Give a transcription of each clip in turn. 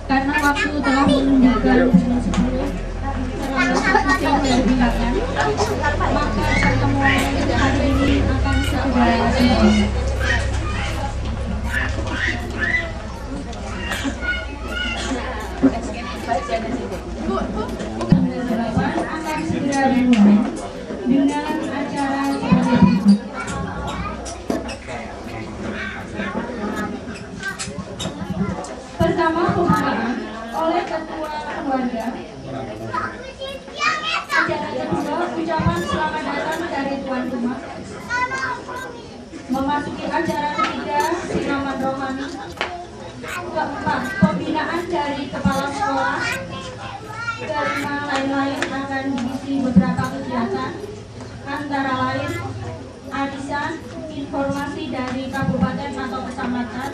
Karena waktu telah menunjukkan pukul 10, maka pertemuan hari ini akan segera dimulai. Akan segera dimulai dengan acara seperti berikut. Pertama, pembukaan oleh Ketua Keluarga. Acara kedua, ucapan selamat datang dari tuan rumah. Memasuki acara ketiga, siraman rohani. Keempat, pembinaan dari kepala sekolah. Kelima, lain-lain akan diisi beberapa kegiatan, antara lain arisan, informasi dari kabupaten atau kecamatan.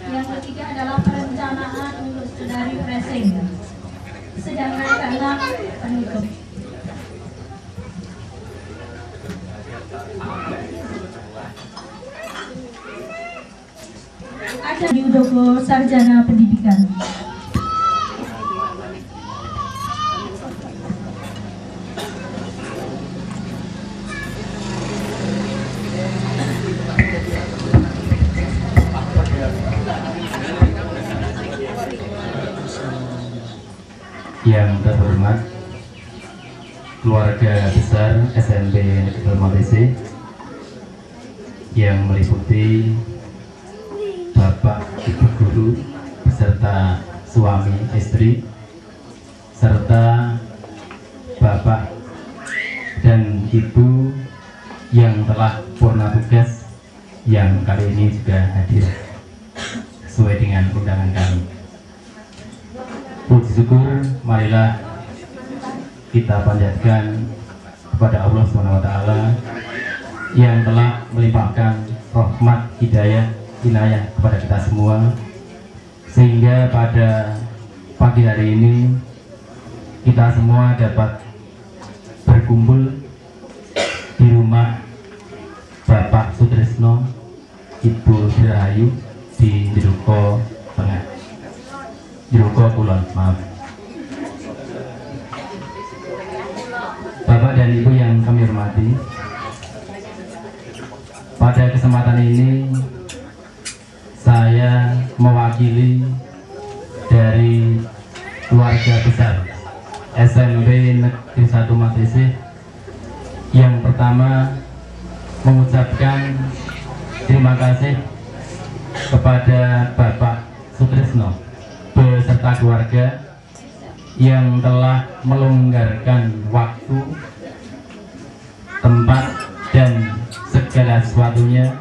Yang ketiga adalah perencanaan dari pressing. Sedangkan keenam penutup. Ada Yudogo Sarjana Pendidikan. Yang terhormat keluarga besar SMP Negeri Dalmatese yang meliputi Bapak Ibu Guru beserta suami istri serta Bapak dan Ibu yang telah purna tugas yang kali ini juga hadir sesuai dengan undangan kami. Puji syukur, marilah kita panjatkan kepada Allah SWT yang telah melimpahkan rahmat, hidayah, inayah kepada kita semua, sehingga pada pagi hari ini kita semua dapat berkumpul di rumah Bapak Sutrisno, Ibu Rahayu di Jeruko Tengah. Jeruko Kulon, maaf. Bapak dan Ibu yang kami hormati, pada kesempatan ini saya mewakili dari keluarga besar SMP Negeri 1 Matese yang pertama mengucapkan terima kasih kepada Bapak Sutrisno beserta keluarga yang telah melonggarkan waktu, tempat, dan segala sesuatunya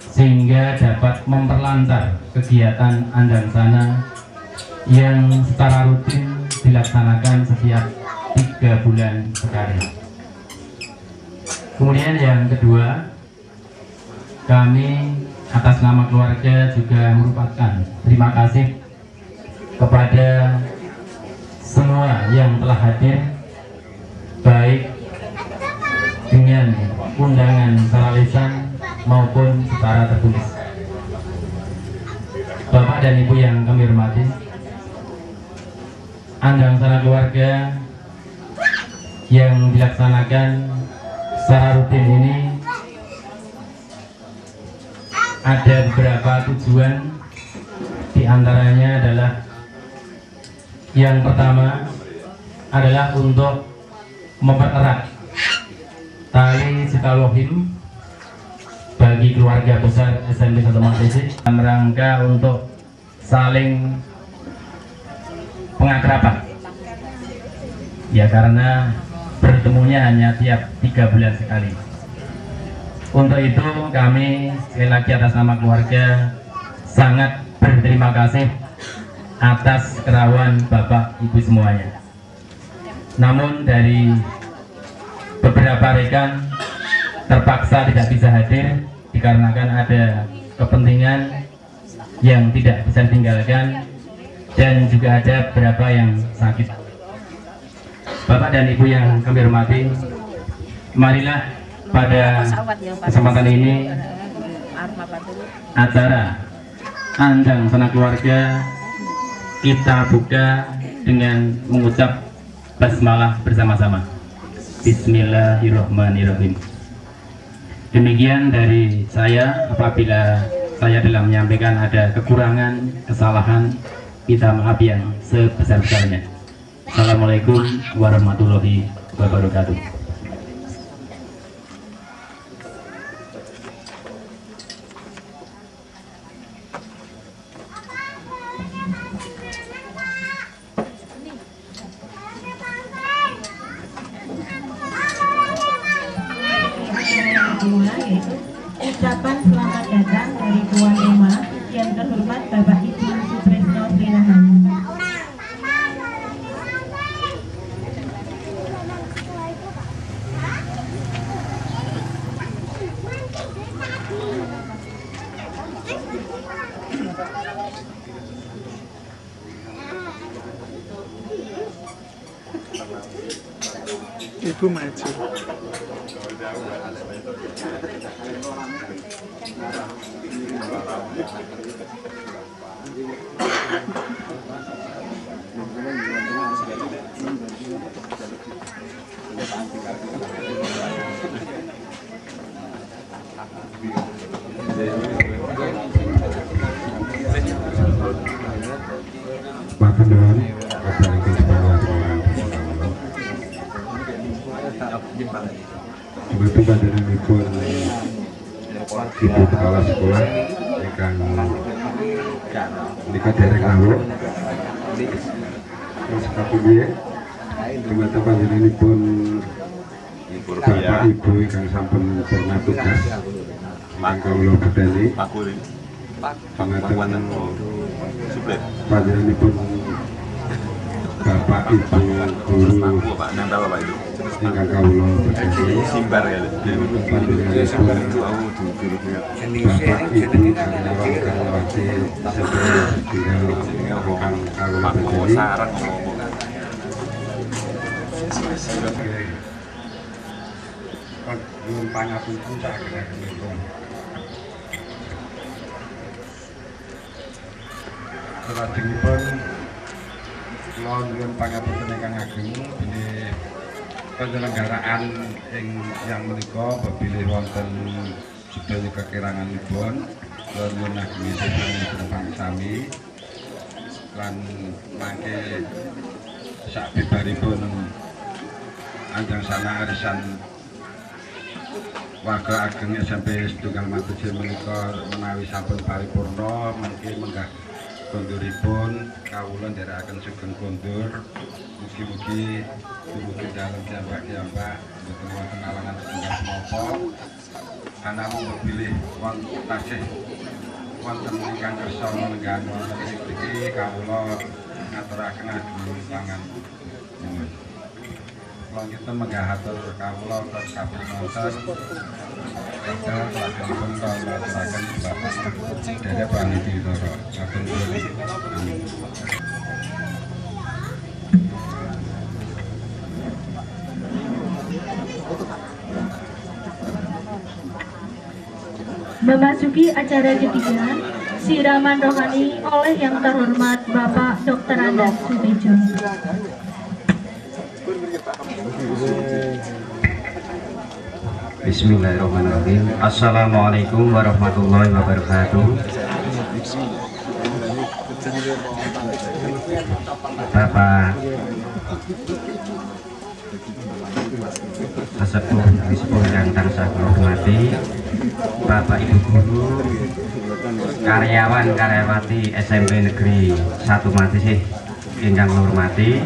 sehingga dapat memperlancar kegiatan Andangsana yang secara rutin dilaksanakan setiap 3 bulan sekali. Kemudian yang kedua, kami atas nama keluarga juga merupakan terima kasih kepada semua yang telah hadir, baik dengan undangan secara lisan maupun secara tertulis. Bapak dan Ibu yang kami hormati, Andangsana keluarga yang dilaksanakan secara rutin ini ada beberapa tujuan, diantaranya adalah yang pertama adalah untuk mempererat tali silaturahim bagi keluarga besar SMP 1 Matese dalam rangka untuk saling pengakraban. Ya, karena bertemunya hanya tiap 3 bulan sekali. Untuk itu kami sekali lagi atas nama keluarga sangat berterima kasih atas kerawan Bapak Ibu semuanya. Namun dari beberapa rekan terpaksa tidak bisa hadir dikarenakan ada kepentingan yang tidak bisa ditinggalkan dan juga ada beberapa yang sakit. Bapak dan Ibu yang kami hormati, marilah pada kesempatan ini acara Anjang sanak keluarga kita buka dengan mengucap basmalah bersama-sama. Bismillahirrahmanirrahim. Demikian dari saya. Apabila saya dalam menyampaikan ada kekurangan, kesalahan, kita maaf yang sebesar-besarnya. Assalamualaikum warahmatullahi wabarakatuh. Yaitu ucapan selamat datang dari Tuan Ema yang terhormat Bapak Ibu Sutresno Srinahayu. Ibu maju. Begitu panjenenganipun Ibu Kepala Sekolah ingkang menika derek awuh terus kapindhe dumateng panjenenganipun Bapak Ibu ingkang sampun purna tugas ingkang kawula bedhani dumateng panjenenganipun Bapak Ibu guru ingkang kawula bedhani simbar ya panjenenganipun Bapak Ibu Kalawati sedaya ingkang kawula bedhani nyuwun pangapunten sagedakenipun. Salajengipun kula nyuwun pangapunten ingkang ageng bilih penyelenggaraan yang menika bilih wonten sedaya kekiranganipun kula nyuwun ageng sami lan mangke sabibaripun anjang sana arisan warga ageng SMP Setunggal Matuji menika menawi sampun paripurna mangke menggah konduripun kawula nderekaken sugeng kondur mugi-mugi dumugi dalem jambak-jambak mboten wonten alangan setunggal menapa anamung pilih wonten tasih wonten ingkang kersa lenggah wonten mriki kawula ngaturaken ageng pangan nyuwun. Kita mengatur kawula terus kabeh nonton kita lakukan pelajaran bapak dari panitia amin. Memasuki acara ketiga, siraman rohani oleh yang terhormat Bapak Dr. Andas Sutejo. Bismillahirrahmanirrahim. Assalamualaikum warahmatullahi wabarakatuh. Bapak sesepuh yang tansah kula hormati, Bapak Ibu guru, karyawan karyawati SMP Negeri 1 Matisih ingkang kula hormati,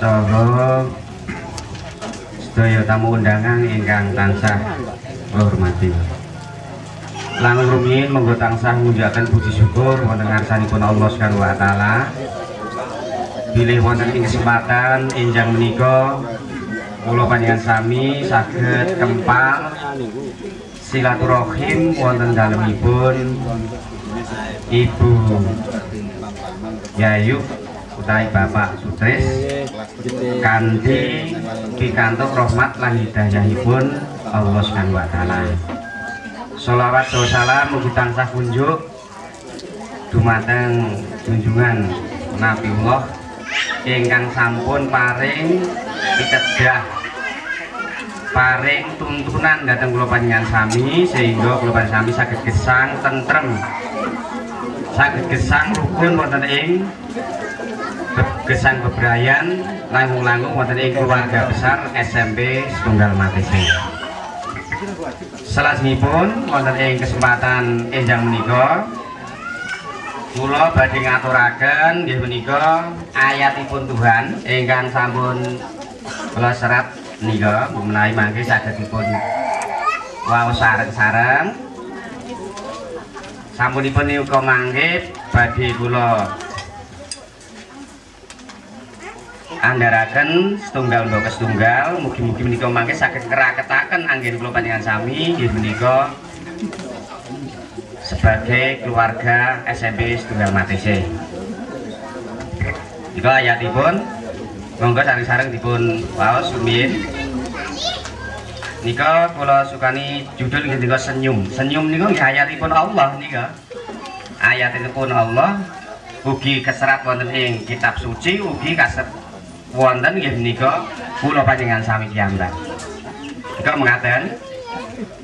saha sedaya tamu undangan ingkang tansah kula hormati. Langkung rumiyin monggo tansah munjukaken puji syukur wonten ngarsanipun Allah Subhanahu wa taala. Bilih wonten ing kesempatan enjang menika kula panjenengan sami saged kempal silaturahim wonten dalemipun Ibu Yayu utawi Bapak Sutris kanthi pikantuk rahmat lan hidayahipun Allah Subhanahu wa taala. Sholawat wa salam mugi tansah kunjuk dumateng junjungan Nabiullah ingkang sampun paring pitedah paring tuntunan dhateng kula panjenengan sami sehingga kula panjenengan sami saged gesang tentrem saged gesang rukun wonten ing gesang bebrayan langkung-langkung wonten ing keluarga besar SMP Setunggal Matesi. Salajengipun wonten ing kesempatan enjang menika kula badhe ngaturaken nggih menika ayatipun Tuhan ingkang sampun kula serat nika menawi mangke saged dipun waos sareng-sareng. Sampunipun niku mangke badhe kula andharaken setunggal mbok setunggal mugi-mugi menika mangke saged ngraketaken anggen kula panjenengan sami nggih menika sebagai keluarga SMP Setunggal Matesi. Nika ayatipun monggo sareng-sareng dipun waos rumiyin. Nika kula sukani judul nggih nika senyum. Senyum niku nggih ayatipun Allah nika. Ayatipun Allah ugi keserat wonten ing kitab suci ugi kaset wonten nggih menika kula panjenengan sami piyambak. Nika mengaten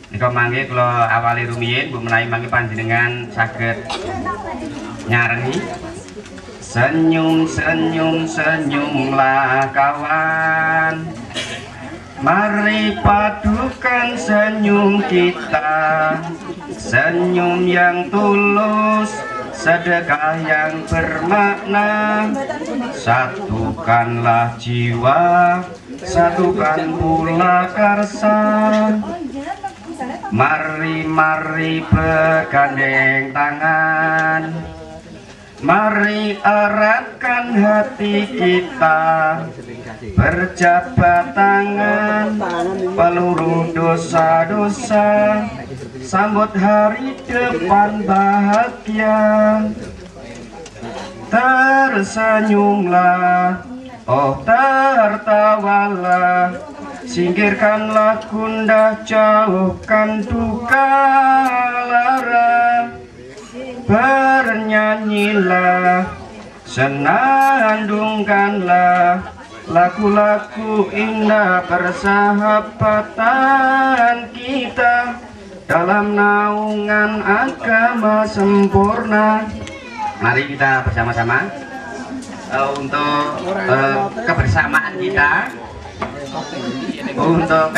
nika mangke kula awali rumiyin bu menawi mangke panjenengan saged nyarengi. Senyum senyum senyumlah kawan, mari padukan senyum kita, senyum yang tulus, sedekah yang bermakna, satukanlah jiwa, satukan pula karsa. Mari bergandeng tangan, mari eratkan hati kita, berjabat tangan, peluru dosa-dosa, sambut hari depan bahagia. Tersenyumlah, oh tertawalah, singkirkanlah gundah, jauhkan duka lara. Bernyanyilah, senandungkanlah lagu-lagu indah persahabatan kita dalam naungan agama sempurna. Mari kita bersama-sama untuk kebersamaan kita, untuk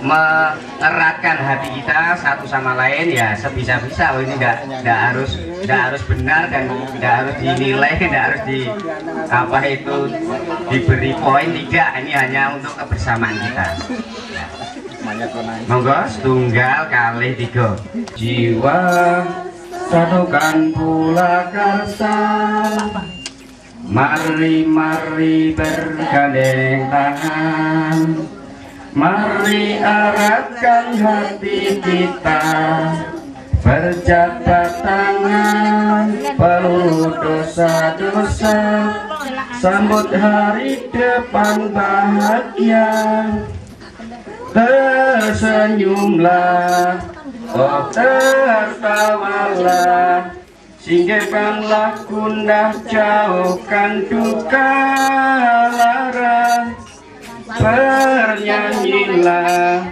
mengeratkan hati kita satu sama lain ya sebisa-bisa. Ini nggak harus benar dan nggak harus dinilai, nggak harus diberi poin, tidak. Ini hanya untuk kebersamaan kita. Monggo setunggal kali tiga. Jiwa satukan pula karsa, mari bergandeng tangan, mari eratkan hati kita, berjabat tangan, peluru dosa-dosa, sambut hari depan bahagia. Tersenyumlah, oh tertawalah, singkirkanlah gundah, jauhkan duka lara. Bernyanyilah,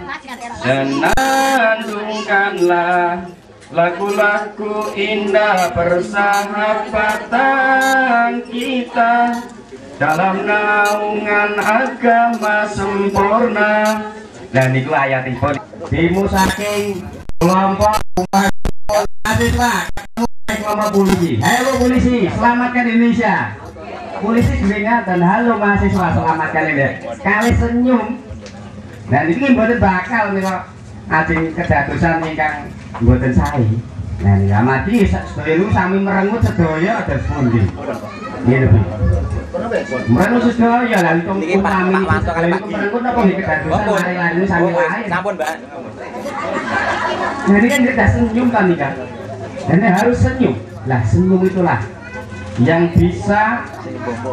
senandungkanlah lagu-lagu indah persahabatan kita dalam naungan agama sempurna. Dan itu ayatipun bimu saking kelompok mahasiswa kelompok polisi. Halo polisi, selamatkan Indonesia. Polisi juga dan halo mahasiswa, selamatkan Indonesia. Kali senyum. Dan ini mboten bakal nih kok ajeng kedadosan ingkang mboten sae. Nah niki amati sedaya sami merengut sedaya ada pundi. Nggih lho. Merengut sedaya lah untung utami merengut apa nggih kedadosan lari-lari sami lain. Sampun, Mbak. Jadi kan kita senyum kan nih kan. Dan harus senyum. Lah senyum itulah yang bisa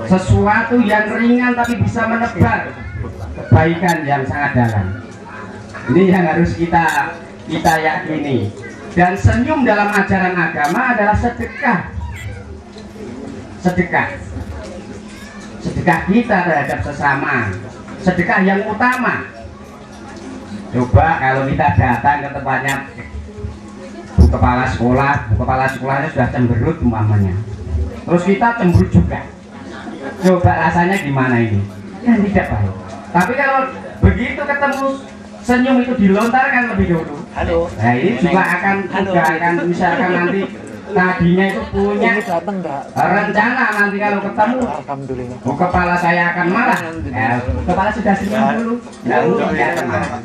sesuatu yang ringan tapi bisa menebar kebaikan yang sangat dalam. Ini yang harus kita yakini. Dan senyum dalam ajaran agama adalah sedekah. Sedekah kita terhadap sesama, sedekah yang utama. Coba kalau kita datang ke tempatnya bu kepala sekolahnya sudah cemberut umpamanya, terus kita cemberut juga, coba rasanya gimana ini? Kan tidak baik. Tapi kalau begitu ketemu senyum itu dilontarkan lebih dulu, nah ini juga akan misalkan nanti tadinya itu punya rencana nanti kalau ketemu kepala saya akan marah, kepala sudah senyum dulu, dia akan marah.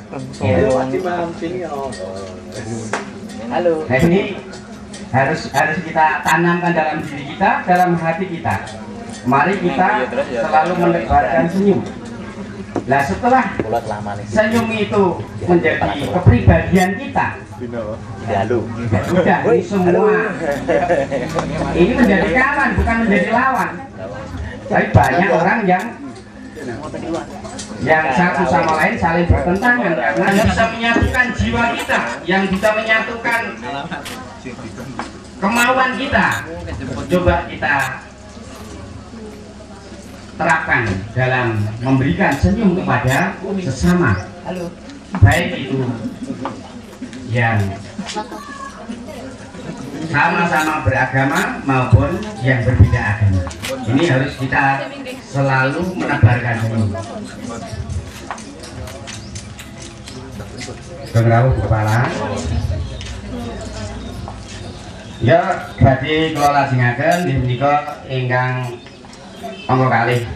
Nah ini harus kita tanamkan dalam diri kita, dalam hati kita. Mari kita selalu menebarkan senyum. Nah setelah senyum itu menjadi kepribadian kita, sudah ini semua ini menjadi kawan bukan menjadi lawan. Tapi banyak orang yang satu sama lain saling bertentangan karena bisa menyatukan jiwa kita, yang bisa menyatukan kemauan kita. Coba kita terapkan dalam memberikan senyum kepada sesama, baik itu yang sama-sama beragama maupun yang berbeda agama. Ini harus kita selalu menebarkan senyum. Pengrauh kepala ya berarti kalau lajengaken menika ingkang monggo kalih.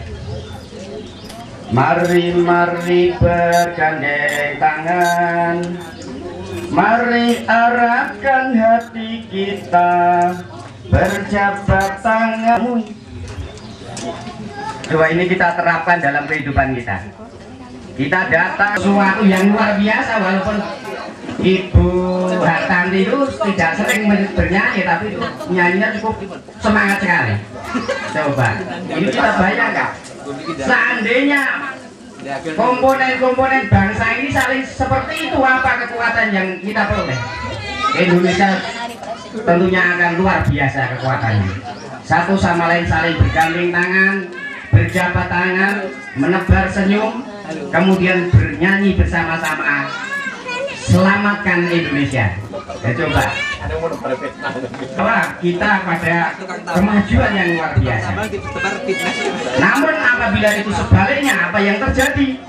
Mari bergandeng tangan, mari arahkan hati kita, berjabat tangan. Coba ini kita terapkan dalam kehidupan kita. Kita datang sesuatu yang luar biasa, walaupun Ibu Hartanti itu tidak sering bernyanyi, tapi itu nyanyinya cukup semangat sekali. Coba, ini kita bayangkan, seandainya komponen-komponen bangsa ini saling seperti itu, apa kekuatan yang kita peroleh? Indonesia tentunya akan luar biasa kekuatannya. Satu sama lain saling bergandeng tangan, berjabat tangan, menebar senyum, kemudian bernyanyi bersama-sama. Selamatkan Indonesia. Ya, coba kita pada kemajuan yang luar biasa. Namun apabila itu sebaliknya, apa yang terjadi?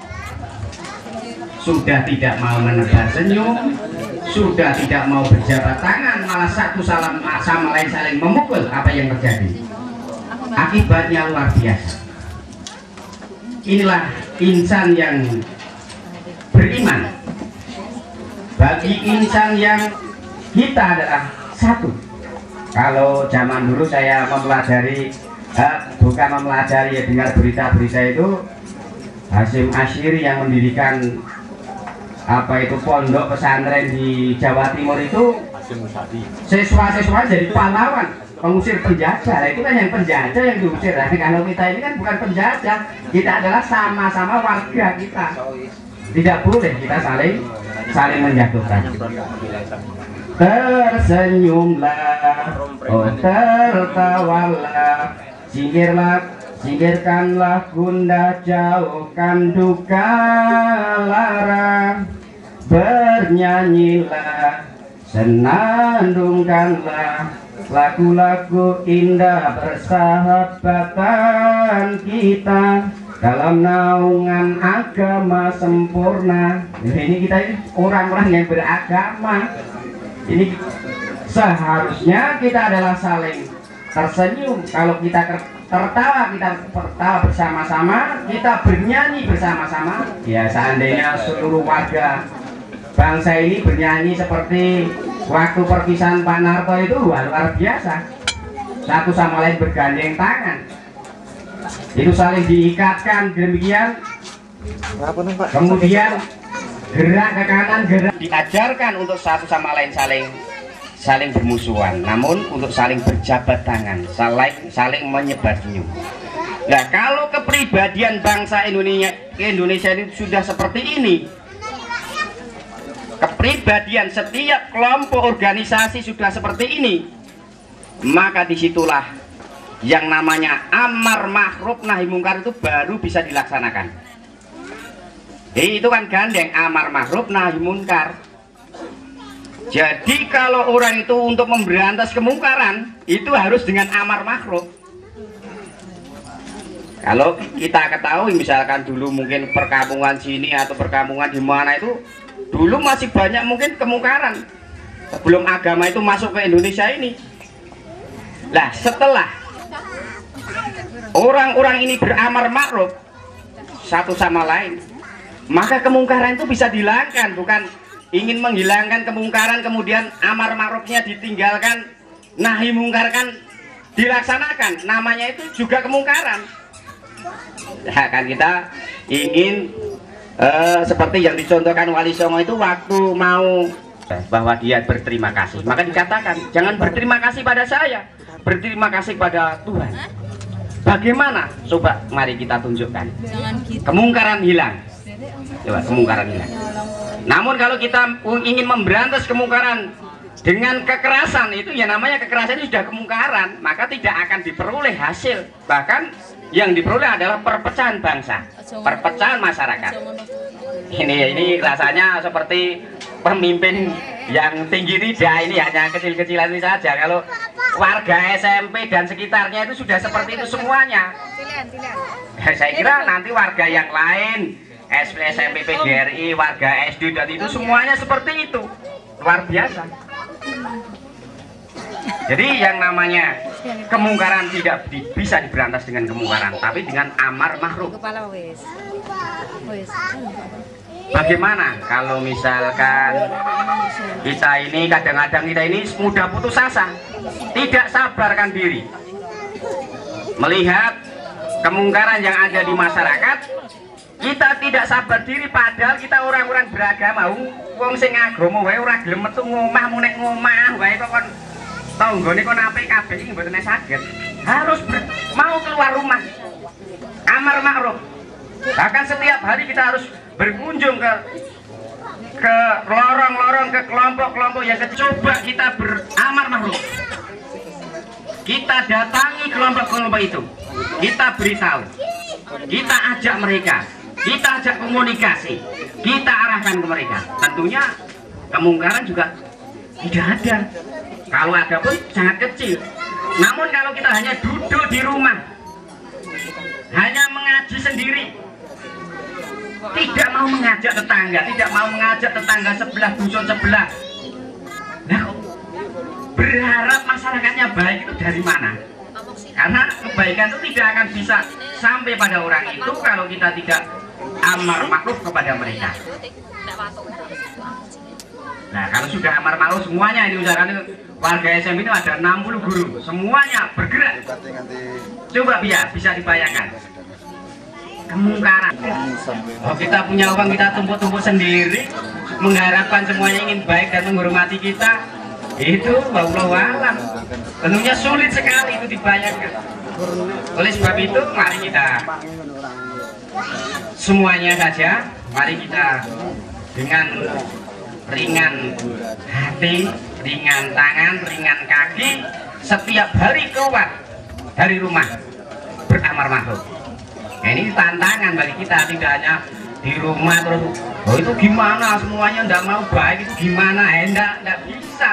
Sudah tidak mau menebar senyum, sudah tidak mau berjabat tangan, malah satu sama lain saling memukul. Apa yang terjadi? Akibatnya luar biasa. Inilah insan yang beriman. Bagi insan yang kita adalah satu. Kalau zaman dulu saya mempelajari, bukan mempelajari ya, dengar berita-berita itu Hasyim Asyiri yang mendirikan apa itu pondok pesantren di Jawa Timur itu, siswa-siswa jadi pahlawan pengusir penjajah. Itu kan yang penjajah yang diusir. Nah, kalau kita ini kan bukan penjajah, kita adalah sama-sama warga kita. Tidak boleh kita saling menjatuhkan. Tersenyumlah, oh tertawalah, singkirkanlah gundah, jauhkan duka lara, bernyanyilah, senandungkanlah lagu-lagu indah persahabatan kita dalam naungan agama sempurna. Ini kita ini orang-orang yang beragama. Ini seharusnya kita adalah saling tersenyum. Kalau kita tertawa, kita bersama-sama, kita bernyanyi bersama-sama. Ya seandainya seluruh warga bangsa ini bernyanyi seperti waktu perpisahan Pak Narto itu luar biasa. Satu sama lain bergandeng tangan, itu saling diikatkan demikian. Kemudian gerak ke kanan, gerak diajarkan untuk satu sama lain saling bermusuhan, namun untuk saling berjabat tangan, saling menyebar senyum. Nah, kalau kepribadian bangsa Indonesia ini sudah seperti ini, kepribadian setiap kelompok organisasi sudah seperti ini, maka disitulah yang namanya amar ma'ruf nahi mungkar itu baru bisa dilaksanakan. Jadi itu kan gandeng, amar ma'ruf nahi mungkar. Jadi kalau orang itu untuk memberantas kemungkaran itu harus dengan amar ma'ruf. Kalau kita ketahui misalkan dulu mungkin perkampungan sini atau perkampungan di mana itu dulu masih banyak mungkin kemungkaran sebelum agama itu masuk ke Indonesia ini. Nah setelah orang-orang ini beramar ma'ruf satu sama lain, maka kemungkaran itu bisa dihilangkan. Bukan ingin menghilangkan kemungkaran kemudian amar ma'rufnya ditinggalkan, nahi mungkar kan dilaksanakan, namanya itu juga kemungkaran. Nah, kan kita ingin seperti yang dicontohkan Wali Songo itu waktu mau bahwa dia berterima kasih, maka dikatakan jangan berterima kasih pada saya, berterima kasih pada Tuhan. Bagaimana? Coba mari kita tunjukkan. Kemungkaran hilang. Coba kemungkaran hilang. Namun kalau kita ingin memberantas kemungkaran dengan kekerasan, itu ya namanya kekerasan itu sudah kemungkaran, maka tidak akan diperoleh hasil. Bahkan yang diperoleh adalah perpecahan bangsa, perpecahan masyarakat. Ini rasanya seperti pemimpin yang tinggi tidak, ini hanya kecil-kecilan ini saja. Kalau warga SMP dan sekitarnya itu sudah seperti itu semuanya, saya kira nanti warga yang lain, SMP, PGRI, warga SD dan itu semuanya seperti itu, luar biasa. Jadi yang namanya kemungkaran tidak bisa diberantas dengan kemungkaran, tapi dengan amar ma'ruf. Bagaimana kalau misalkan kita ini kadang-kadang kita ini mudah putus asa, tidak sabarkan diri melihat kemungkaran yang ada di masyarakat, kita tidak sabar diri padahal kita orang-orang beragama. Wong sing agama wae ora gelem metu ngomah, mun nek ngomah wae kok kon tanggane kon apik kabeh iki mboten saged. Harus mau keluar rumah. Amar ma'ruf. Bahkan setiap hari kita harus berkunjung ke lorong-lorong, ke kelompok-kelompok yang coba kita beramar ma'ruf. Kita datangi kelompok-kelompok itu. Kita beritahu. Kita ajak mereka. Kita ajak komunikasi. Kita arahkan ke mereka. Tentunya kemungkaran juga tidak ada. Kalau ada pun sangat kecil. Namun kalau kita hanya duduk di rumah, hanya mengaji sendiri, tidak mau mengajak tetangga, tidak mau mengajak tetangga sebelah, dusun sebelah, nah, berharap masyarakatnya baik itu dari mana? Karena kebaikan itu tidak akan bisa sampai pada orang itu kalau kita tidak amar ma'ruf kepada mereka. Nah kalau sudah amar ma'ruf semuanya ini usahakan warga SMP ini ada 60 guru, semuanya bergerak. Coba bisa dibayangkan kemungkaran. Oh, kita punya uang kita tumpuk-tumpuk sendiri, mengharapkan semuanya ingin baik dan menghormati kita, itu wallahu alam. Tentunya sulit sekali itu dibayangkan. Oleh sebab itu mari kita semuanya saja, mari kita dengan ringan hati, ringan tangan, ringan kaki, setiap hari keluar dari rumah beramar ma'ruf. Nah, ini tantangan bagi kita, tidak hanya di rumah terus oh itu gimana semuanya tidak mau baik itu gimana, enggak bisa.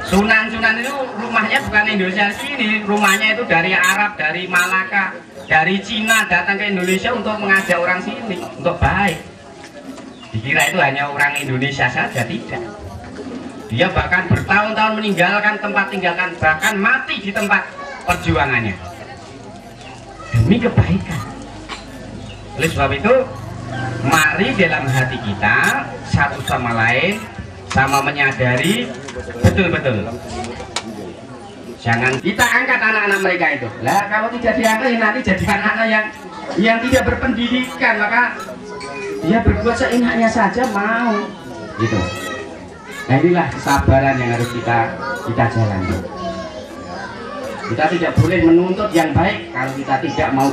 Sunan-sunan itu rumahnya bukan Indonesia sini, rumahnya itu dari Arab, dari Malaka, dari Cina datang ke Indonesia untuk mengajak orang sini untuk baik. Dikira itu hanya orang Indonesia saja, tidak. Dia bahkan bertahun-tahun meninggalkan tempat tinggalkan, bahkan mati di tempat perjuangannya demi kebaikan. Oleh sebab itu mari dalam hati kita satu sama lain sama menyadari betul-betul jangan kita angkat anak-anak mereka itu. Lah kalau tidak diangkat nanti jadi anak-anak yang tidak berpendidikan, maka dia berbuat seenaknya saja mau gitu. Nah inilah kesabaran yang harus kita jalani. Kita tidak boleh menuntut yang baik kalau kita tidak mau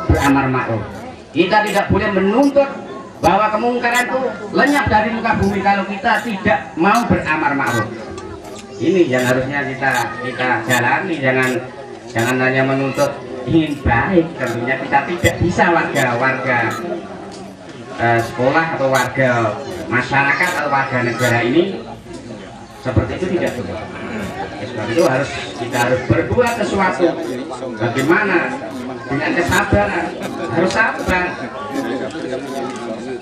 beramar ma'ruf. Kita tidak boleh menuntut bahwa kemungkaran itu lenyap dari muka bumi kalau kita tidak mau beramar ma'ruf. Ini yang harusnya kita jalani, jangan hanya menuntut ingin baik. Tentunya kita tidak bisa warga sekolah atau warga masyarakat atau warga negara ini seperti itu, tidak boleh. Sebab itu kita harus berbuat sesuatu. Bagaimana? Dengan kesabaran, harus sabar.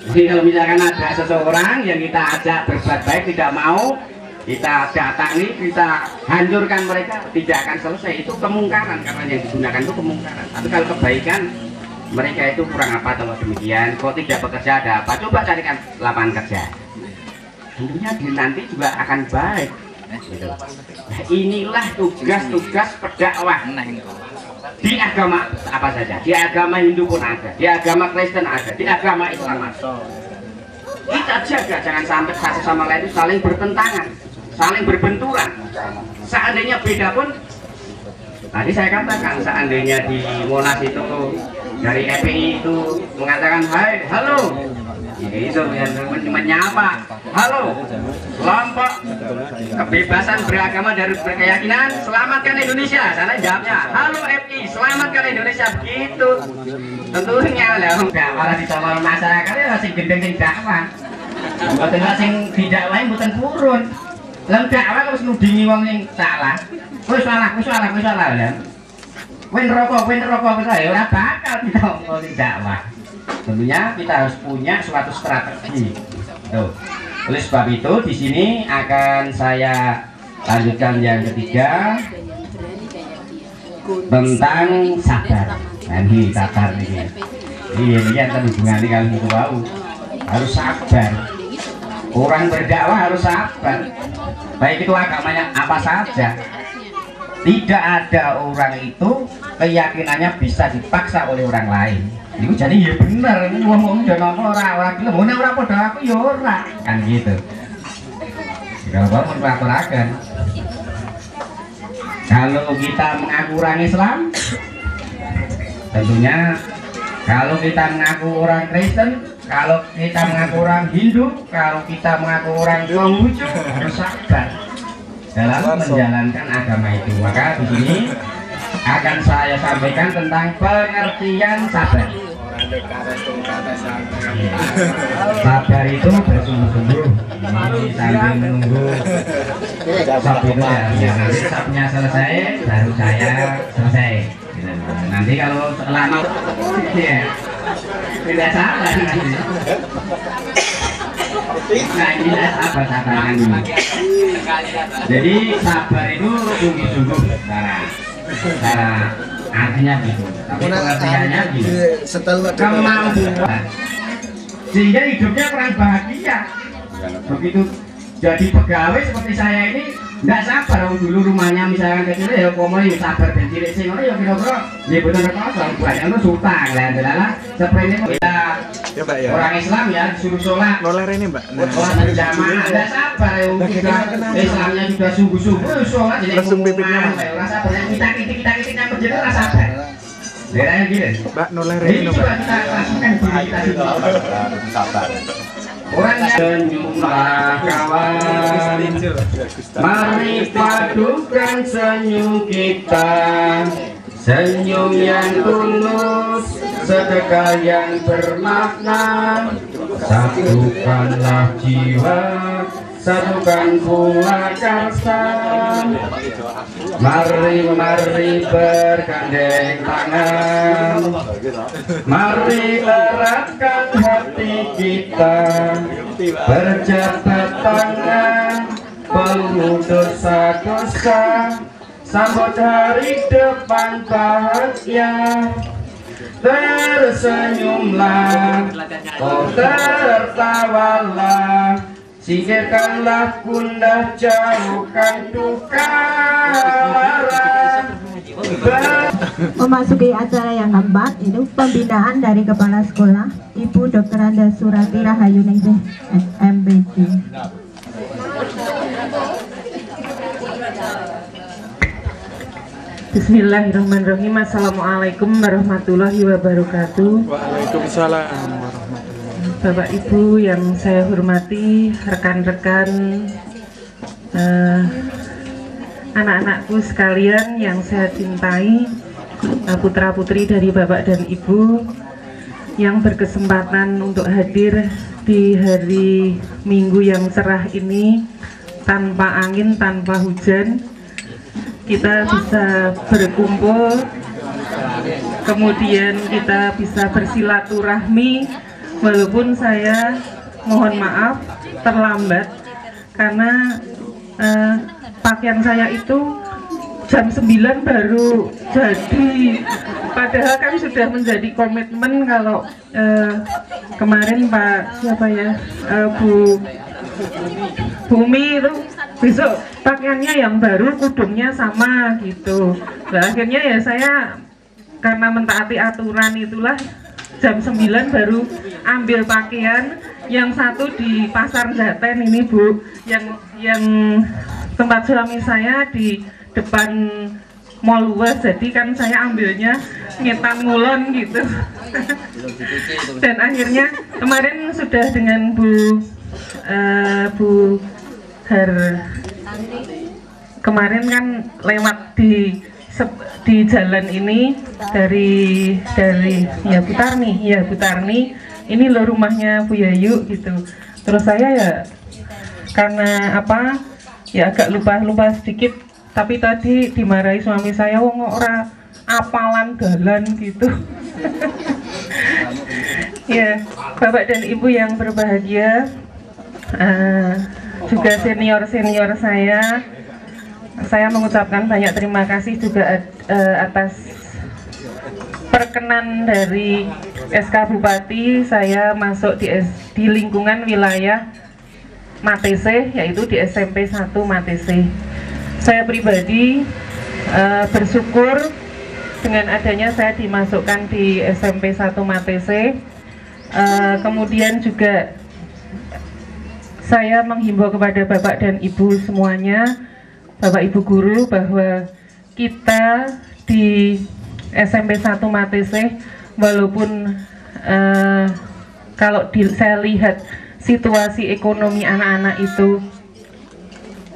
Jadi kalau misalkan ada seseorang yang kita ajak berbuat baik tidak mau, kita datangi, kita hancurkan mereka, tidak akan selesai. Itu kemungkaran, karena yang digunakan itu kemungkaran. Tapi kalau kebaikan, mereka itu kurang apa kalau demikian. Kok tidak bekerja ada apa? Coba carikan lapangan kerja. Tentunya nanti juga akan baik. Gitu. Nah, inilah tugas-tugas pendakwah di agama apa saja. Di agama Hindu pun ada, di agama Kristen ada, di agama Islam ada. Kita jaga jangan sampai satu sama lain itu saling bertentangan, saling berbenturan. Seandainya beda pun, tadi saya katakan, seandainya di Monas itu dari FPI itu mengatakan hai, halo, itu yang menyapa, halo, kelompok kebebasan beragama dari berkeyakinan, selamatkan Indonesia. Sana jawabnya, halo FPI, selamatkan Indonesia. Begitu. Tentunya lah, malah ditolong masyarakat ya masih gendeng sing dakwah. Mboten sing didakwahi mboten purun. Lah dakwah harus nudingi wong sing salah. Wis salah ya. Kowe neraka ya ora bakal ditolong sing dakwah. Tentunya kita harus punya suatu strategi. Tuh. Oleh sebab itu di sini akan saya lanjutkan yang ketiga tentang sabar. Nah, ini sabar ini. Ini yang hubungan kalau itu harus sabar. Orang berdakwah harus sabar. Baik itu agamanya apa saja. Tidak ada orang itu keyakinannya bisa dipaksa oleh orang lain. Itu jadi ya bener, ngomong udah ngomong orang bilang, mana orang pada aku ya orang kan gitu. Kalau kamu melaporkan, kalau kita mengaku orang Islam, tentunya kalau kita mengaku orang Kristen, kalau kita mengaku orang Hindu, kalau kita mengaku orang Konghucu, harus sabar dalam menjalankan agama itu. Maka di sini akan saya sampaikan tentang pengertian sabar. Sabar itu bersungguh-sungguh sambil menunggu sop itu ya. Nanti sopnya selesai baru saya selesai. Nanti kalau lama ya tidak salah nanti. Nah inilah sabar-sabaran ini. Jadi sabar itu sungguh-sungguh cara artinya gitu, tapi pengertiannya gitu, kemampuan sehingga hidupnya kurang bahagia. Begitu jadi pegawai seperti saya ini nggak sabar. Dulu rumahnya misalkan kecil ya komo ya sabar dan cilik sing ya kira-kira ya bener kosong banyak itu sutang lah seperti kita orang Islam ya disuruh sholat ini mbak sholat berjamaah nggak sabar ya kita Islamnya juga sungguh-sungguh sholat jadi pengumuman orang sabar yang kita berjadi orang sabar daerahnya gini mbak noler ini juga kita kasihkan diri kita sendiri sabar. Orang senyumlah kawan, mari padukan senyum kita, senyum yang tulus, sedekah yang bermakna, satukanlah jiwa, satukan pula karsa. Mari bergandeng tangan, mari eratkan hati kita, berjabat tangan, penuh dosa-dosa, sambut hari depan bahagia. Tersenyumlah, oh tertawalah, singkirkanlah gundah, jauhkan duka. Memasuki acara yang keempat, itu pembinaan dari Kepala Sekolah Ibu Dr. Anda Surati Rahayu Ningsih MPD. Bismillahirrahmanirrahim. Assalamualaikum warahmatullahi wabarakatuh. Waalaikumsalam warahmatullahi wabarakatuh. Bapak Ibu yang saya hormati, rekan-rekan, anak-anakku sekalian yang saya cintai, putra-putri dari Bapak dan Ibu yang berkesempatan untuk hadir di hari Minggu yang cerah ini, tanpa angin, tanpa hujan. Kita bisa berkumpul, kemudian kita bisa bersilaturahmi, walaupun saya mohon maaf terlambat karena pakaian saya itu jam 9 baru jadi, padahal kan sudah menjadi komitmen kalau kemarin Pak siapa ya, Bu Bumi itu besok pakaiannya yang baru, kudungnya sama gitu. Nah, akhirnya ya saya karena mentaati aturan itulah jam 9 baru ambil pakaian. Yang satu di Pasar Jaten ini Bu, yang tempat suami saya di depan Mall Luas, jadi kan saya ambilnya ngetan ngulon gitu. Dan akhirnya kemarin sudah dengan Bu Har kemarin kan lewat di jalan ini dari ya Bu Tarni, ini loh rumahnya Bu Yayu gitu. Terus saya ya karena apa ya agak lupa sedikit, tapi tadi dimarahi suami saya, wong ora apalan dalan gitu. Ya, Bapak dan Ibu yang berbahagia, juga senior-senior saya mengucapkan banyak terima kasih juga atas perkenan dari SK Bupati saya masuk di lingkungan wilayah Matese, yaitu di SMP 1 Matese. Saya pribadi bersyukur dengan adanya saya dimasukkan di SMP 1 Matese. Kemudian juga saya menghimbau kepada Bapak dan Ibu semuanya, Bapak Ibu guru, bahwa kita di SMP 1 Matese, walaupun kalau saya lihat situasi ekonomi anak-anak itu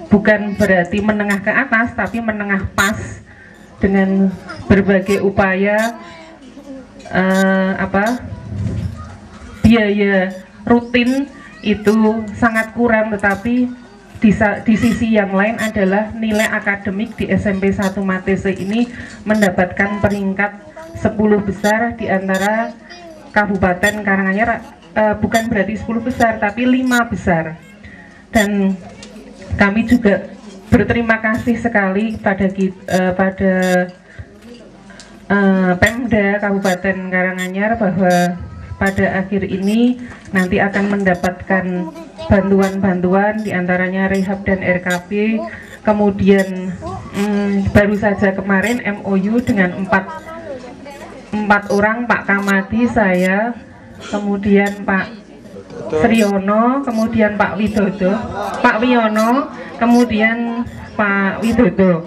bukan berarti menengah ke atas, tapi menengah pas, dengan berbagai upaya biaya rutin itu sangat kurang, tetapi di sisi yang lain adalah nilai akademik di SMP 1 Matese ini mendapatkan peringkat 10 besar di antara Kabupaten Karanganyar, bukan berarti 10 besar tapi 5 besar. Dan kami juga berterima kasih sekali pada Pemda Kabupaten Karanganyar bahwa pada akhir ini nanti akan mendapatkan bantuan-bantuan diantaranya rehab dan RKP. Kemudian baru saja kemarin MOU dengan empat orang, Pak Kamadi, saya, kemudian Pak Sriono, kemudian Pak Wiono, kemudian Pak Widodo.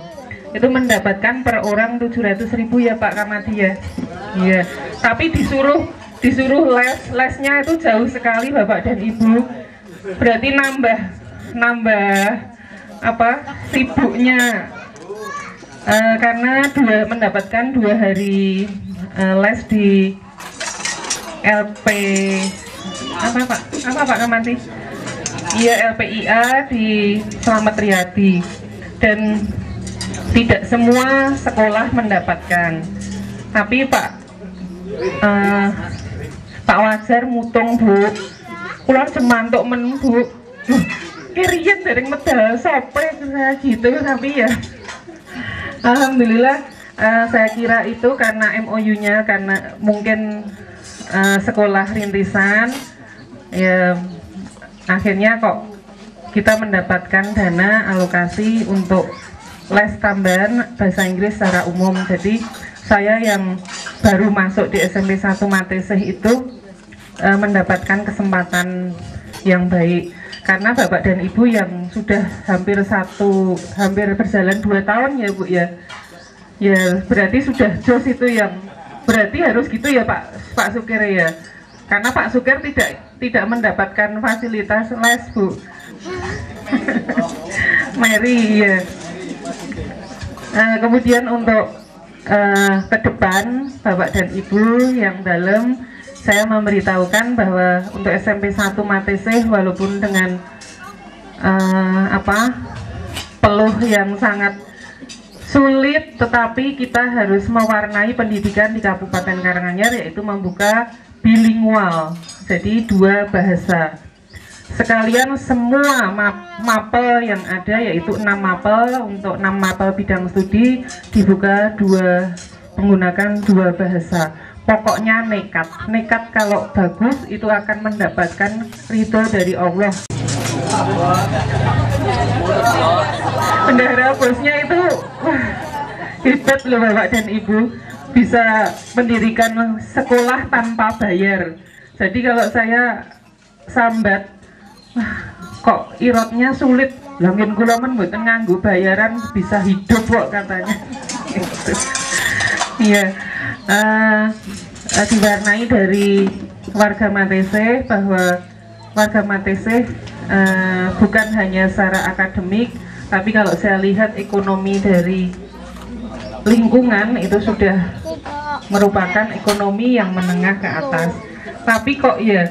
Itu mendapatkan per orang 700.000 ya Pak Kamadi ya. Iya. Tapi disuruh lesnya itu jauh sekali Bapak dan Ibu. Berarti nambah sibuknya. Karena mendapatkan 2 hari les di LP apa Pak Kamadi? Iya, LPIA di Slamet Riyadi. Dan tidak semua sekolah mendapatkan, tapi Pak Wajar mutung Bu, kula cemantuk men Bu, kirian dereng medal sampai gitu, tapi ya alhamdulillah. Saya kira itu karena MOU-nya, karena mungkin sekolah rintisan ya, akhirnya kok kita mendapatkan dana alokasi untuk les tambahan bahasa Inggris secara umum. Jadi saya yang baru masuk di SMP 1 Matese itu mendapatkan kesempatan yang baik, karena Bapak dan Ibu yang sudah hampir berjalan 2 tahun ya Bu ya, berarti sudah jos itu, yang berarti harus gitu ya Pak Sukir ya, karena Pak Sukir tidak tidak mendapatkan fasilitas les, Bu. Mary, ya. Kemudian untuk ke depan, Bapak dan Ibu yang dalam, saya memberitahukan bahwa untuk SMP 1 Matesih, walaupun dengan peluh yang sangat sulit, tetapi kita harus mewarnai pendidikan di Kabupaten Karanganyar, yaitu membuka bilingual, jadi 2 bahasa. Sekalian semua mapel yang ada, yaitu 6 mapel, untuk 6 mapel bidang studi dibuka menggunakan 2 bahasa. Pokoknya nekat kalau bagus itu akan mendapatkan ridho dari Allah. Bendahara bosnya itu hebat loh Bapak dan Ibu, bisa mendirikan sekolah tanpa bayar. Jadi kalau saya sambat, kok irotnya sulit, langin kula men mboten nganggo bayaran bisa hidup kok katanya. Iya, diwarnai dari warga Matesih bahwa warga Matesih bukan hanya secara akademik, tapi kalau saya lihat ekonomi dari lingkungan itu sudah merupakan ekonomi yang menengah ke atas. Tapi kok ya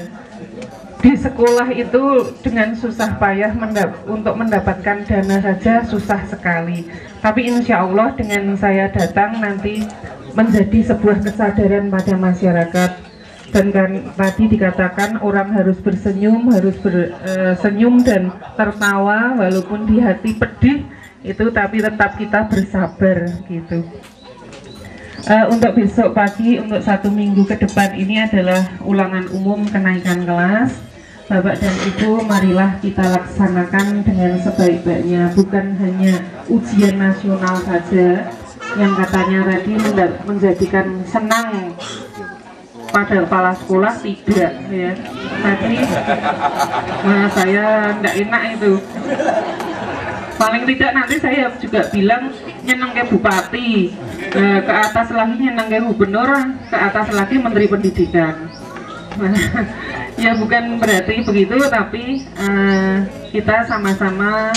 di sekolah itu dengan susah payah untuk mendapatkan dana saja susah sekali. Tapi insya Allah dengan saya datang nanti menjadi sebuah kesadaran pada masyarakat. Dan kan tadi dikatakan orang harus bersenyum, harus senyum dan tertawa walaupun di hati pedih itu, tapi tetap kita bersabar gitu. Untuk besok pagi, untuk 1 minggu ke depan ini adalah ulangan umum kenaikan kelas. Bapak dan Ibu, marilah kita laksanakan dengan sebaik-baiknya, bukan hanya ujian nasional saja yang katanya tadi menjadikan senang pada kepala sekolah, tidak ya. Tadi saya tidak enak itu. Paling tidak nanti saya juga bilang nyeneng ke bupati, ke atas lagi nyeneng ke gubernur, ke atas lagi menteri pendidikan. Ya bukan berarti begitu, tapi kita sama-sama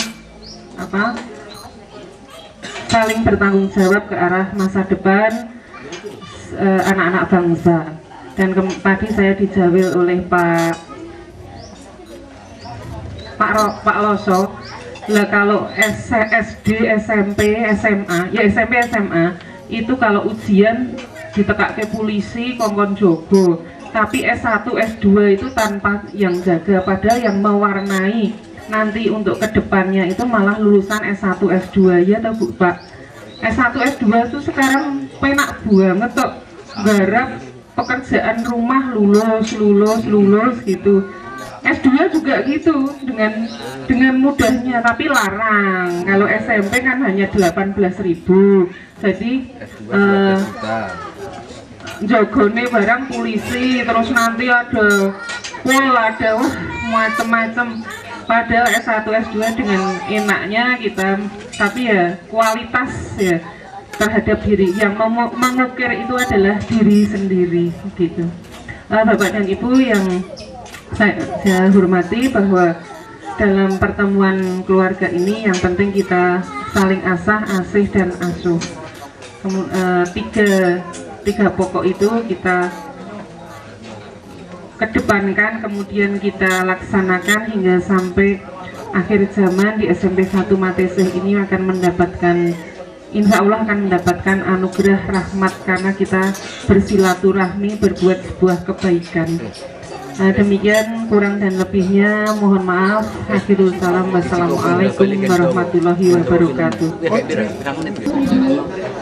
saling bertanggung jawab ke arah masa depan anak-anak bangsa. Dan tadi saya dijawil oleh Pak Loso, lah kalau SD, SMP, SMA, ya SMP, SMA itu kalau ujian ditekak ke polisi kongkon jogo, tapi S1, S2 itu tanpa yang jaga, padahal yang mewarnai nanti untuk kedepannya itu malah lulusan S1, S2 ya toh Bu Pak. S1, S2 itu sekarang penak banget kok, garap pekerjaan rumah lulus gitu. S2 juga gitu dengan mudahnya, tapi larang. Kalau SMP kan hanya 18.000. Jadi jogone barang polisi, terus nanti ada macam-macam. Padahal S1, S2 dengan enaknya kita, tapi ya kualitas ya terhadap diri yang mengukir itu adalah diri sendiri gitu. Bapak dan Ibu yang saya hormati, bahwa dalam pertemuan keluarga ini yang penting kita saling asah, asih dan asuh. Tiga pokok itu kita kedepankan, kemudian kita laksanakan hingga sampai akhir zaman di SMP 1 Matesih ini akan mendapatkan, insya Allah akan mendapatkan anugerah rahmat karena kita bersilaturahmi, berbuat sebuah kebaikan. Demikian kurang dan lebihnya mohon maaf. Akhirul salam, wassalamualaikum warahmatullahi wabarakatuh.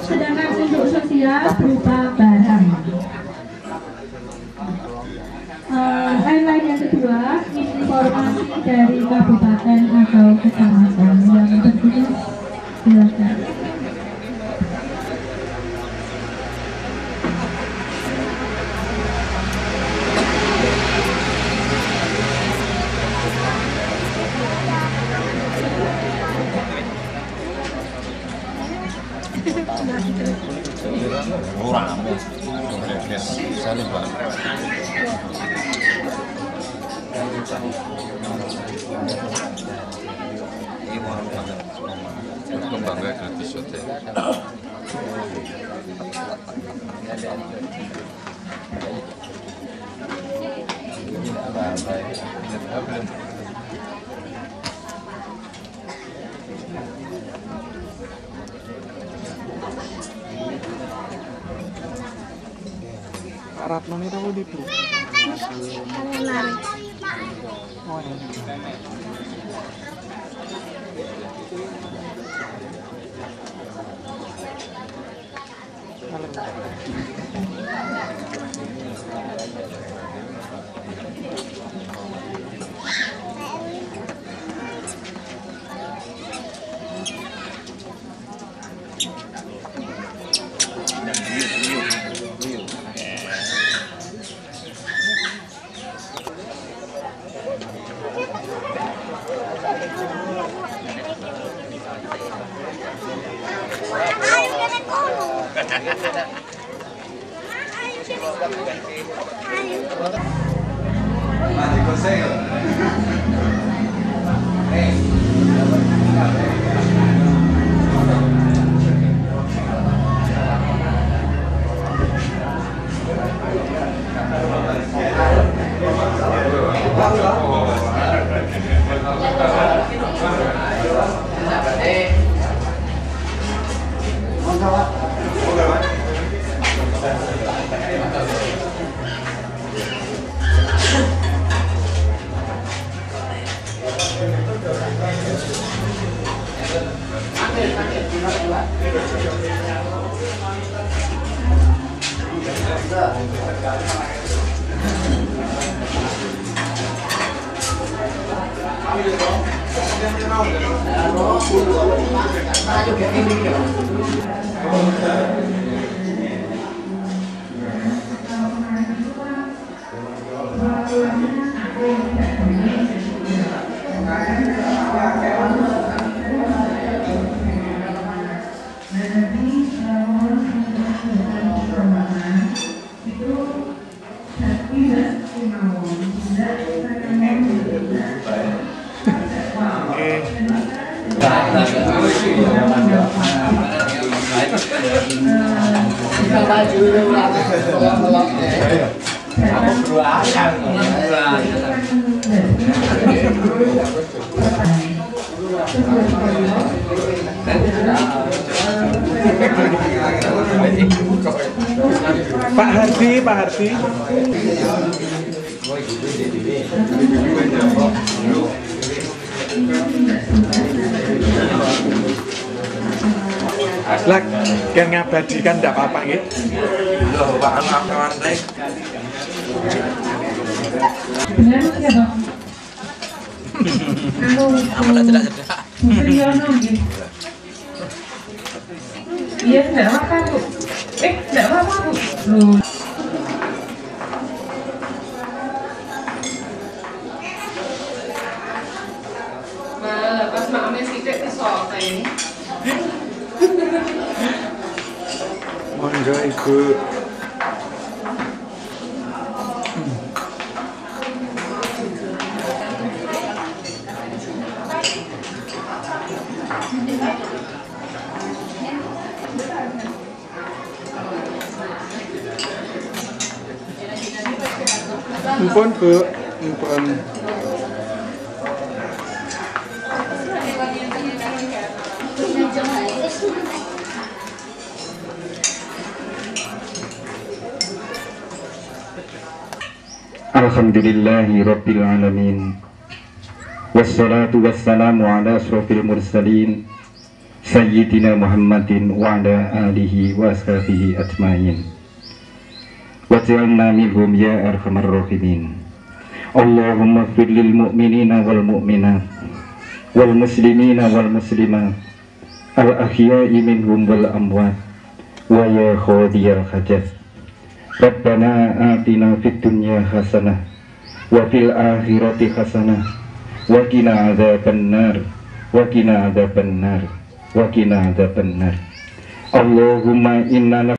Sedangkan untuk sosial berupa barang. Lain-lain yang kedua, informasi dari kabupaten atau kecamatan yang bertugas, silakan. Berkembangnya gratis saja. Ratno ini tahu di Bu. Oh, ya. Pak Hardi, Pak Hardi. Lah, kan ngabadikan ndak apa-apa nggih. Lho, Pak kawan rek. Iya, enggak apa-apa, Bu. Enggak apa-apa, Bu. Loh. Malah pas makame sithik iso kae. Monggo Ibu. Ampun Bu, ampun. Alhamdulillahi Rabbil Alamin. Wassalatu wassalamu ala asrofil mursalin Sayyidina Muhammadin wa ala alihi wa ashabihi ajmain. Waj'alna minhum ya arhamar rahimin. Allahumma ighfir lil mu'minina wal mu'minat wal muslimina wal muslimat al ahya'i minhum wal amwat wa ya khadiyal hajat. Rabbana atina fid dunya hasanah wa fil akhirati hasanah wa qina adzabannar wa qina adzabannar wa qina adzabannar. Allahumma inna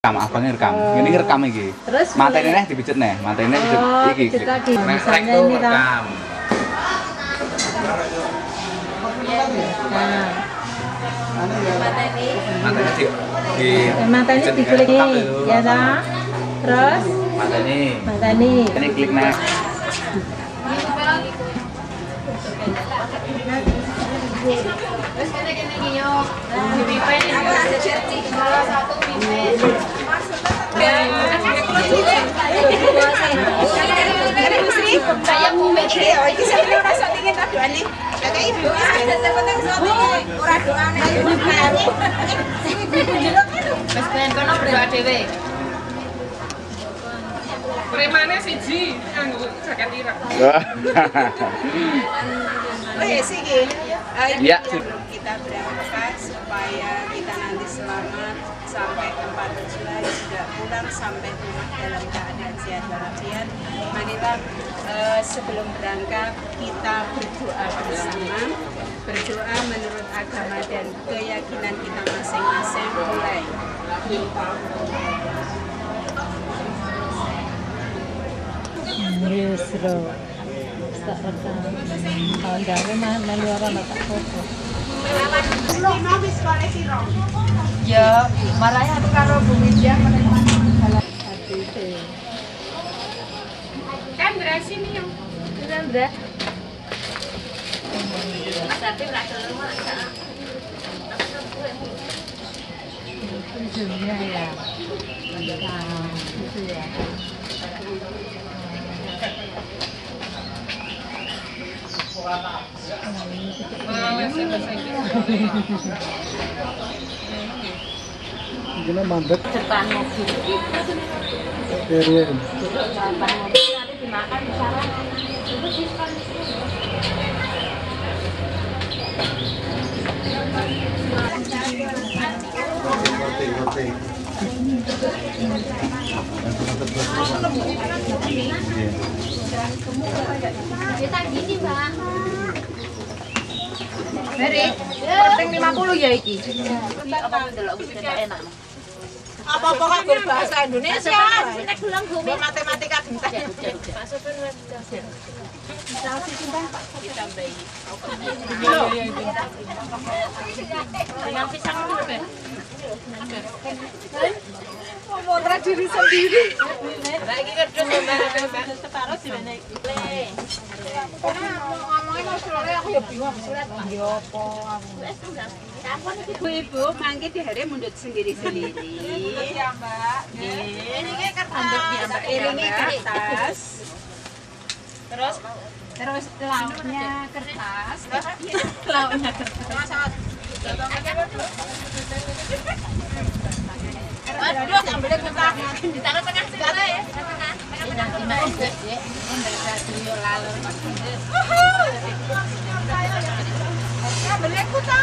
Rekam, abangnya rekam. Ini rekam iki. Terus matene neh dipijet neh, matene pijet iki. pijet lagi. Nek Misalnya tuh ini, Kak. rekam. Nah, Matene di matanya pijet diklik rekam nih, dulu. ya dah. Terus Matene. matanya. Ini klik neh. Saya mau mikir ya, iki sampe ora sok dingin ta doane. Lah ibu penting sok dingin, ora doane ibu karo. Ibu jelek kan. Wis ben kono berdoa dhewe. Premane siji nganggo jaket ireng. Wes iki. Iya. Kita berangkat supaya kita nanti selamat sampai tempat tujuan, sudah pulang sampai rumah dalam keadaan sehat walafiat. Marilah sebelum berangkat kita berdoa bersama, berdoa menurut agama dan keyakinan kita masing-masing. Mulai. Yusro. Tak rekam. Kalau enggak mah melu orang tak foto. Ya, marahnya aku karo Bu Widya Kan berasi nih yang. Sandra. Ujungnya ya. Nah, gitu ya. Gimana mandek? Depan mobil. Keren. Depan mobil nanti dimakan di sana. Kita gini, Mbak. Meri, penting 50 ya iki. Apa ndelok wis enak. Apa-apa kan berbahasa Indonesia. Nek dulang Bu matematika gentek. Pak Sopir wis jelasin. Dengan pisang dulu, Ben. Memotret diri sendiri. Lah iki kerja separuh dimene iki. Ngomongin Australia aku ya bingung surat ya apa aku. Ibu mangke di hari mundut sendiri-sendiri. Ya, Mbak. Ini kertas. Ini kertas. Terus lauknya kertas. Lauknya kertas. Aduh, ambilnya kita ditaruh tengah segala ya. Tengah. Ambilnya kita.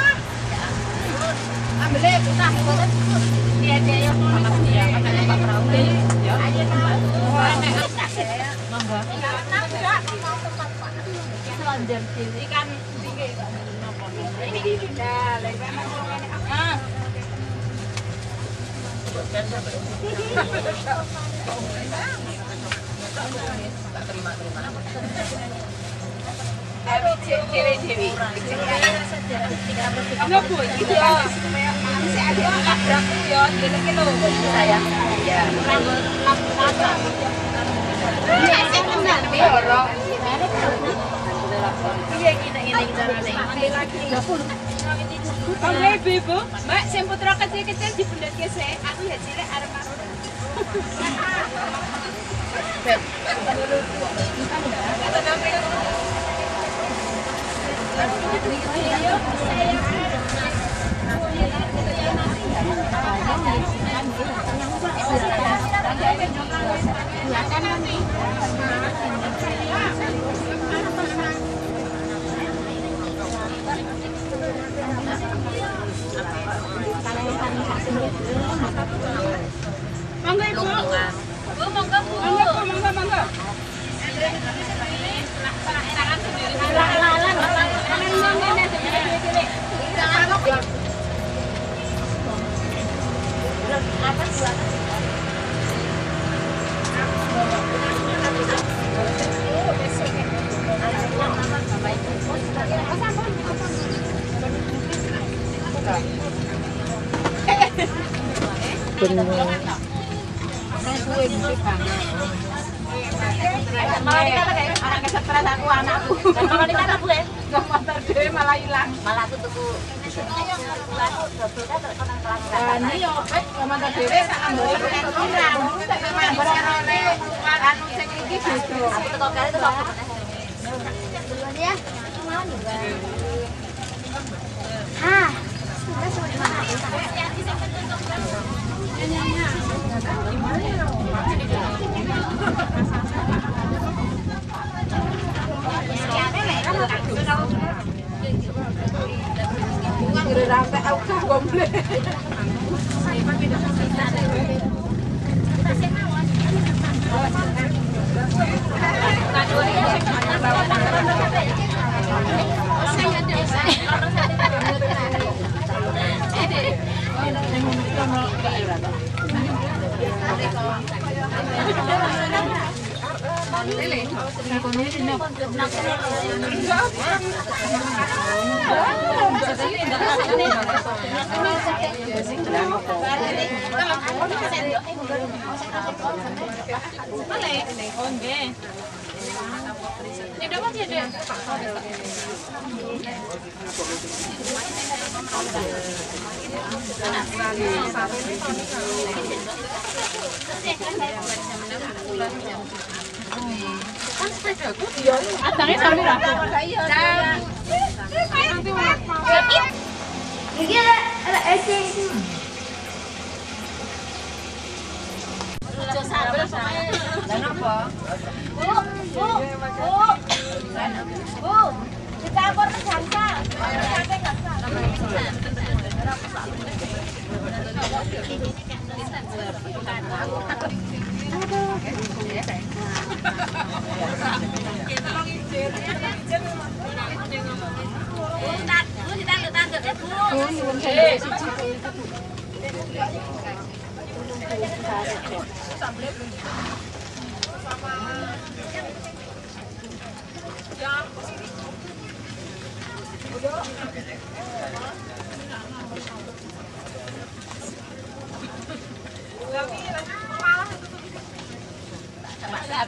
Ambilnya kita. Dia yang mau dia katanya Pak Prabowo. Ya. Ayo monggo. Selonjor ikan tinggi. Ini kita lagi Ibu, Mbak, sing putra kecil-kecil di bundar gesek, aku ya cilik arep aku. Monggo Ibu. Bu, monggo Bu. Monggo. Apa bener. Anak stres aku anakku. Kalau di mana boleh? Nggak motor dhewe malah hilang. Malah aku tuku. Ini yo motor dhewe sak ambek anu sing iki beda. Aku teko kali teko. Duluan ya. Mau juga. Ah. Sampai aku komplek.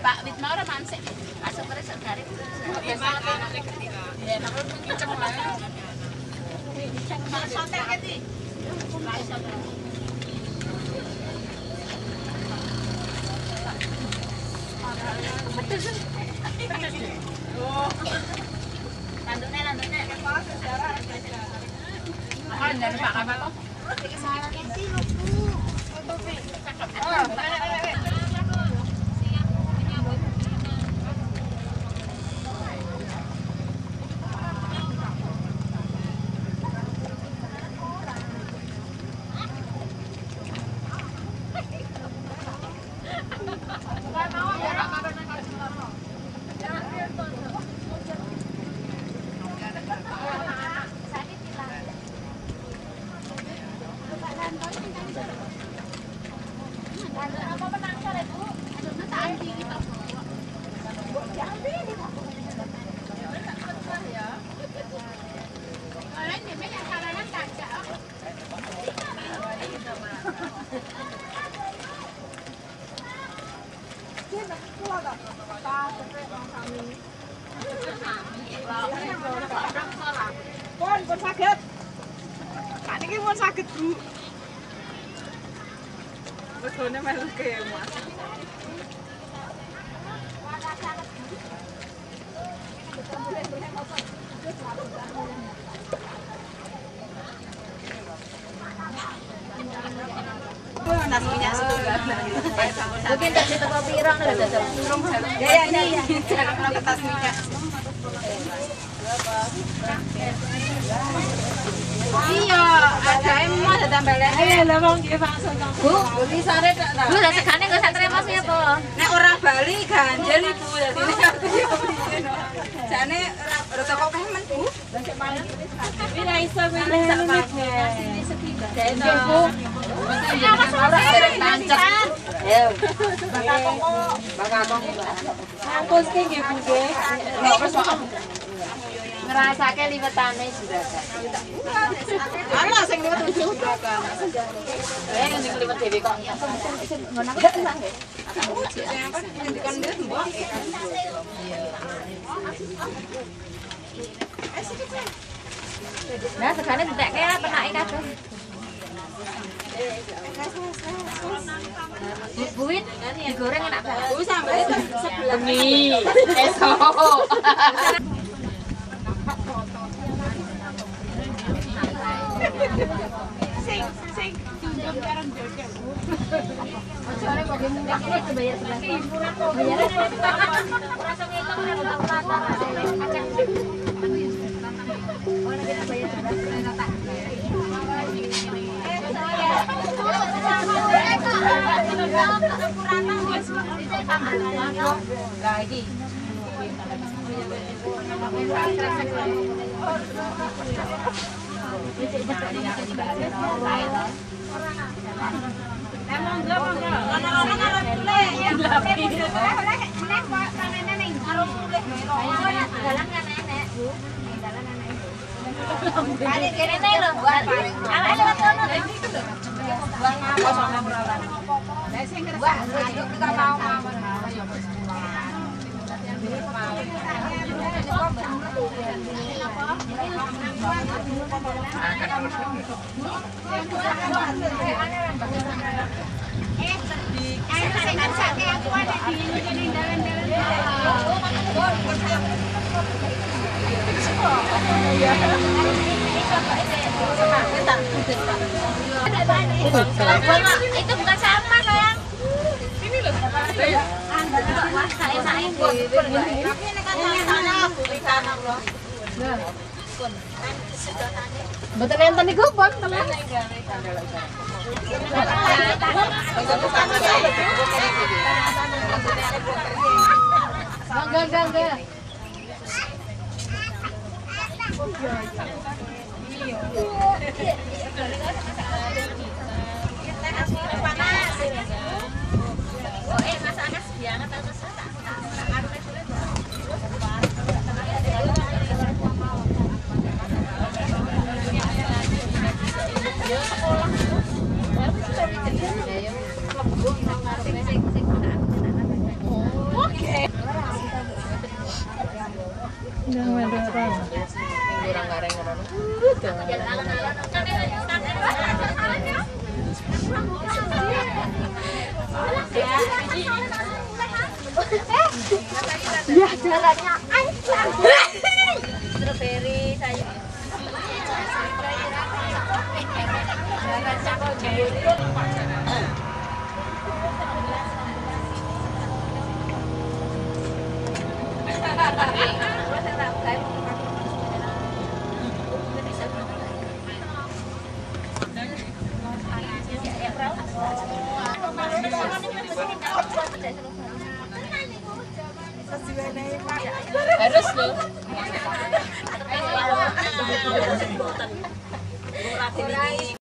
Pak wit mau ora mansik. Masuk terus garing. Ya, nek ngiceng wae. Ngiceng santai iki. Ora iso. Betul. Oh. Landune. Makan dari Pak apa kok? Iki sakit sih lho, Bu. Tutupi. Oh, Pun saged. Pak niki pun saged, Bu. Begone melu kemas. Mungkin dari toko pirang ada jajal. Ya ini jalan kertas minyak. Iya, ada emang ada tambalan. Lah wong nggih langsung. Bu, beli sare tak ta? Bu, lah segane kok sak terima sih apa? Nek ora bali ganjel Ibu dadi aku yo beli. Jane ora toko kemen, Bu. Lah sik paling ora iso milih sak paket. Nggih, Bu. Ya Mas ora derek tancep. Ayo. Bakal kok. Ngapus ki nggih Bu nggih. Ngapus kok. ngrasake liwetane juragan. Ana sing liwet juragan. Ning liwet dhewe kok. Ngono aku tenang nggih. Kan liwet mbok. Nah, segane ditekke penake kabeh. Buit digoreng enak banget. Bu sampe sebelah Bengi. Esok. Sing tunjuk bareng jojol. Soalnya kok gini bayar 11.000. Bayarnya rasa ngitung ora rata. Kacang. Oh, kita bayar 11.000. Lah iki. Itu bukan sampah sayang. Ini loh. Betul enten niku pun tenan. Enggak. Ya jalannya ancam. Strawberry saya. Harus loh.